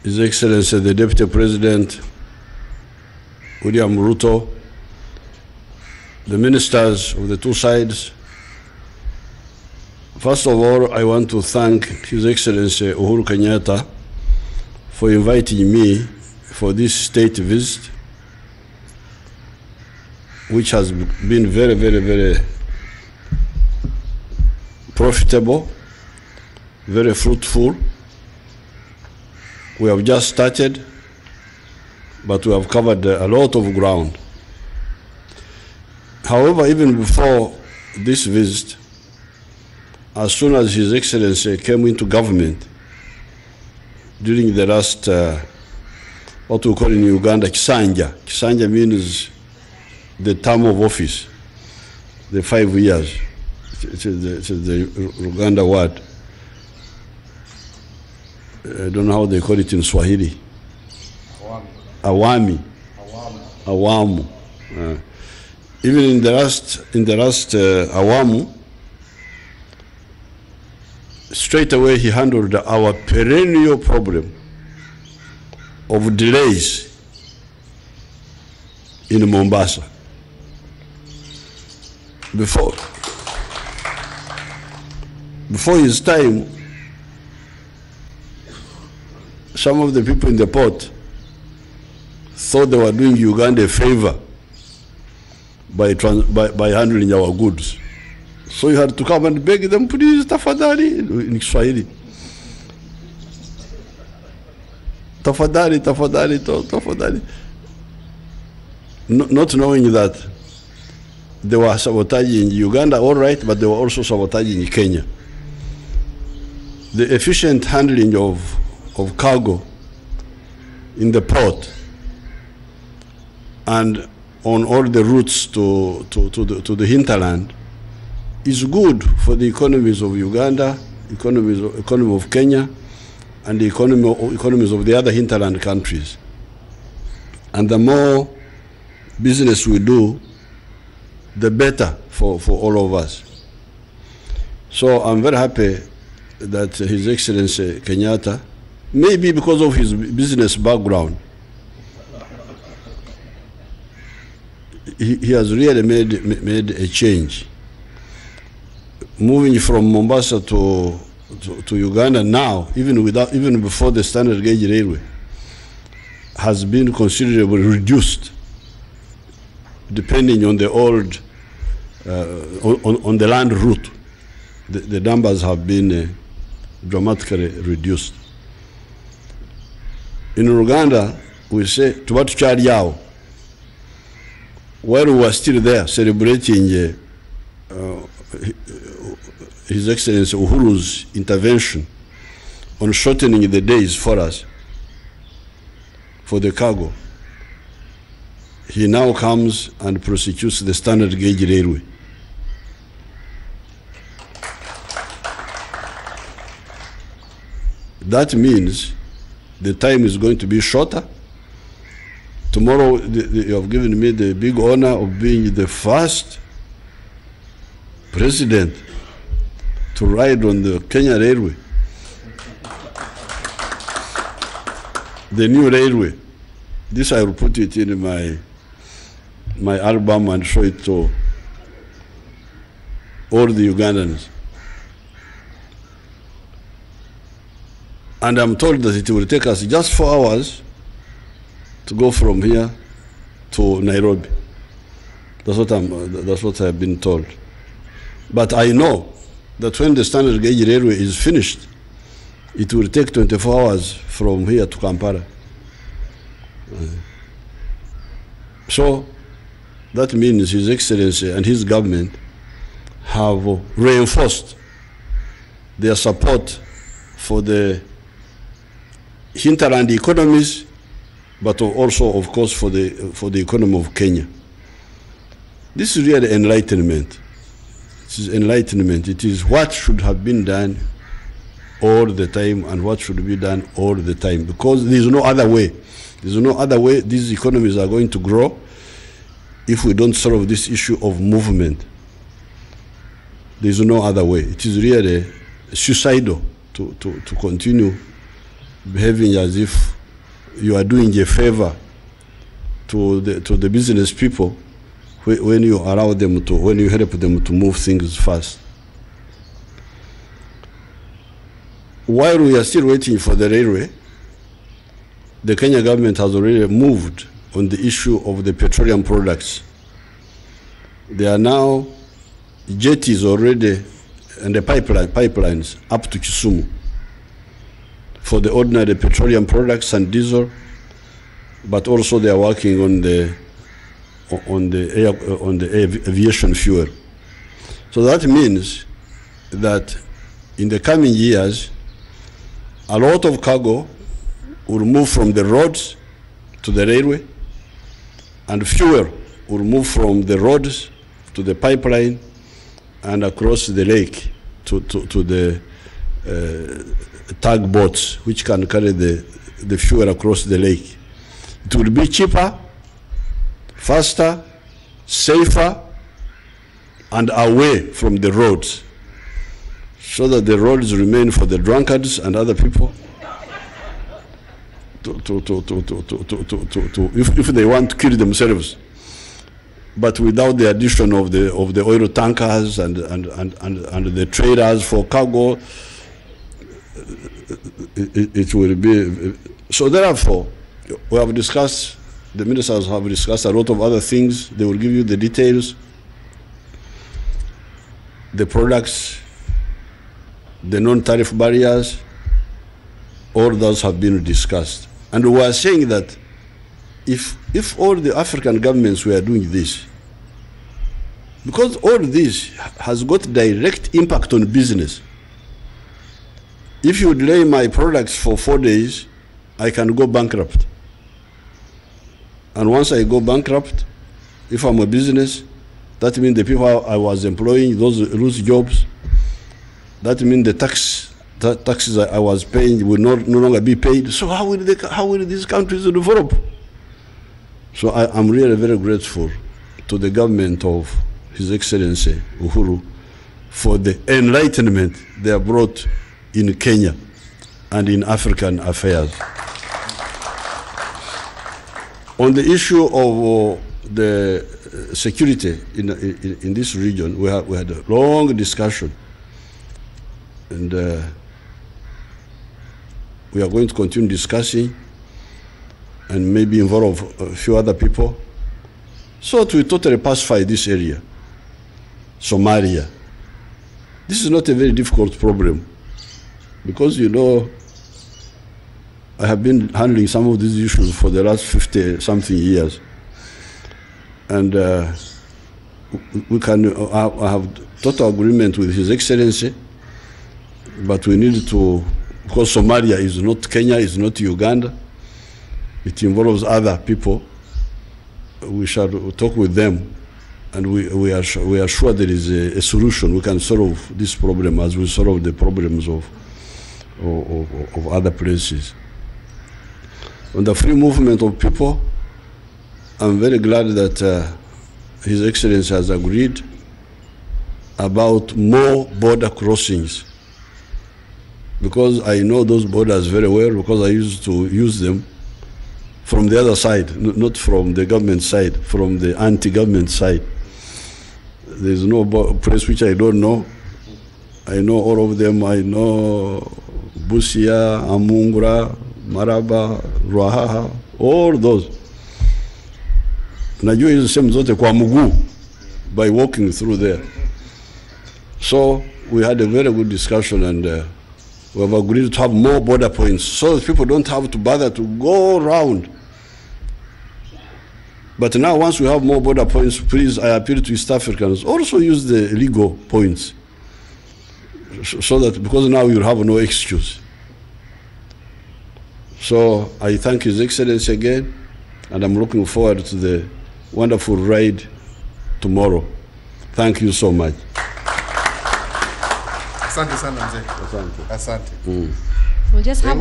His Excellency the Deputy President, William Ruto, the ministers of the two sides. First of all, I want to thank His Excellency Uhuru Kenyatta for inviting me for this state visit, which has been very, very, very profitable, very fruitful. We have just started, but we have covered a lot of ground. However, even before this visit, as soon as His Excellency came into government, during the last, what we call in Uganda, Kisanja. Kisanja means the term of office, the 5 years. It's the Uganda word. I don't know how they call it in Swahili. Awami. Awamu. Even in the last Awamu, straight away he handled our perennial problem of delays in Mombasa. Before his time, some of the people in the port thought they were doing Uganda a favor by handling our goods. So you had to come and beg them, please, tafadhali, in Swahili. Tafadhali, tafadhali, tafadhali. Not knowing that they were sabotaging Uganda, all right, but they were also sabotaging Kenya. The efficient handling of cargo in the port and on all the routes to the hinterland is good for the economies of Uganda, economy of Kenya, and the economies of the other hinterland countries. And the more business we do, the better for all of us. So I'm very happy that His Excellency Kenyatta, maybe because of his business background, he has really made a change. Moving from Mombasa to Uganda now, even before the standard gauge railway, has been considerably reduced, depending on the old, on the land route. The numbers have been dramatically reduced. In Uganda, we say, "Tuba tukyali awo." While we were still there celebrating His Excellency Uhuru's intervention on shortening the days for us, for the cargo, he now comes and prosecutes the standard gauge railway. That means the time is going to be shorter. Tomorrow, you have given me the big honor of being the first president to ride on the Kenya Railway, the new railway. This I will put it in my album and show it to all the Ugandans. And I'm told that it will take us just 4 hours to go from here to Nairobi. That's what I've been told. But I know that when the standard gauge railway is finished, it will take 24 hours from here to Kampala. So that means His Excellency and his government have reinforced their support for the hinterland economies, but also, of course, for the economy of Kenya. This is really enlightenment. It is enlightenment. It is what should have been done all the time and what should be done all the time, because there is no other way. There is no other way these economies are going to grow if we don't solve this issue of movement. There is no other way. It is really suicidal to continue behaving as if you are doing a favor to the business people when you allow them to, when you help them to move things fast. While we are still waiting for the railway, the Kenya government has already moved on the issue of the petroleum products. There are now jetties already and the pipelines up to Kisumu for the ordinary petroleum products and diesel, but also they are working on the aviation fuel. So that means that in the coming years, a lot of cargo will move from the roads to the railway, and fuel will move from the roads to the pipeline and across the lake to the tugboats, which can carry the fuel across the lake. It will be cheaper, faster, safer, and away from the roads, so that the roads remain for the drunkards and other people if they want to kill themselves, but without the addition of the oil tankers and the traders for cargo. It will be so. Therefore, we have discussed. The ministers have discussed a lot of other things. They will give you the details, the products, the non-tariff barriers. All those have been discussed. And we are saying that if all the African governments were doing this, because all this has got direct impact on business. If you delay my products for 4 days, I can go bankrupt. And once I go bankrupt, if I'm a business, that means the people I was employing, those lose jobs. That means the taxes I was paying will no longer be paid. So how will these countries develop? So I'm really very grateful to the government of His Excellency Uhuru for the enlightenment they have brought in Kenya and in African affairs. On the issue of the security in this region, we had a long discussion, and we are going to continue discussing and maybe involve a few other people so to totally pacify this area. Somalia. This is not a very difficult problem, because, you know, I have been handling some of these issues for the last 50-something years. And I have total agreement with His Excellency, but we need to, because Somalia is not Kenya, is not Uganda, it involves other people. We shall talk with them, and we are sure there is a solution. We can solve this problem as we solve the problems of other places. On the free movement of people, I'm very glad that His Excellency has agreed about more border crossings, because I know those borders very well, because I used to use them from the other side, not from the government side, from the anti-government side. There's no place which I don't know. I know all of them. I know Busia, Amungura, Maraba, Ruahaha, all those. Najua hizo sehemu zote kwa mguu by walking through there. So we had a very good discussion, and we have agreed to have more border points so that people don't have to bother to go around. But now, once we have more border points, please, I appeal to East Africans, also use the legal points, so that, because now you'll have no excuse. So I thank His Excellency again, and I'm looking forward to the wonderful ride tomorrow. Thank you so much. Asante sana mzee. Asante. We'll just have